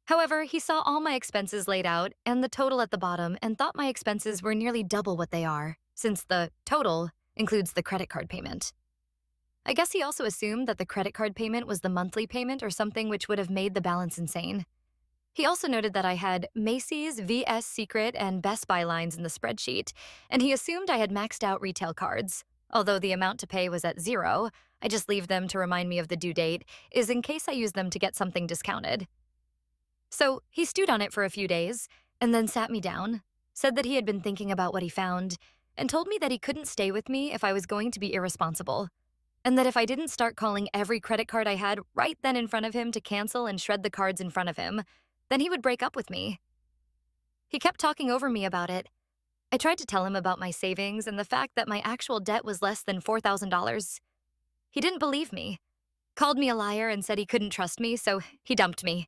However, he saw all my expenses laid out and the total at the bottom and thought my expenses were nearly double what they are, since the total includes the credit card payment. I guess he also assumed that the credit card payment was the monthly payment or something, which would have made the balance insane. He also noted that I had Macy's, VS Secret, and Best Buy lines in the spreadsheet, and he assumed I had maxed out retail cards. Although the amount to pay was at zero, I just leave them to remind me of the due date, is in case I use them to get something discounted. So he stewed on it for a few days, and then sat me down, said that he had been thinking about what he found, and told me that he couldn't stay with me if I was going to be irresponsible, and that if I didn't start calling every credit card I had right then in front of him to cancel and shred the cards in front of him, then he would break up with me. He kept talking over me about it. I tried to tell him about my savings and the fact that my actual debt was less than $4,000. He didn't believe me, called me a liar, and said he couldn't trust me, so he dumped me.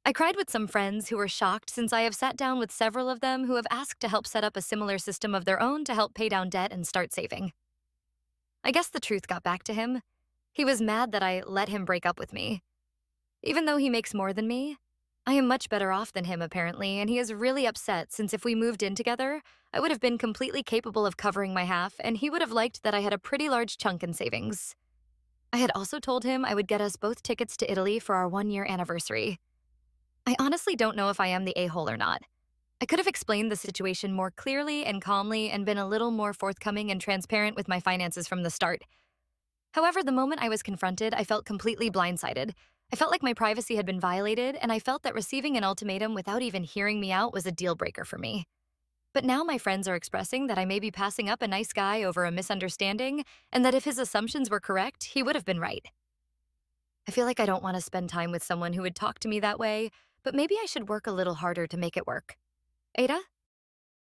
I cried with some friends who were shocked, since I have sat down with several of them who have asked to help set up a similar system of their own to help pay down debt and start saving. I guess the truth got back to him. He was mad that I let him break up with me. Even though he makes more than me, I am much better off than him apparently, and he is really upset, since if we moved in together, I would have been completely capable of covering my half, and he would have liked that I had a pretty large chunk in savings. I had also told him I would get us both tickets to Italy for our 1-year anniversary. I honestly don't know if I am the a-hole or not. I could have explained the situation more clearly and calmly and been a little more forthcoming and transparent with my finances from the start. However, the moment I was confronted, I felt completely blindsided. I felt like my privacy had been violated, and I felt that receiving an ultimatum without even hearing me out was a deal breaker for me. But now my friends are expressing that I may be passing up a nice guy over a misunderstanding, and that if his assumptions were correct, he would have been right. I feel like I don't want to spend time with someone who would talk to me that way, but maybe I should work a little harder to make it work. Ada?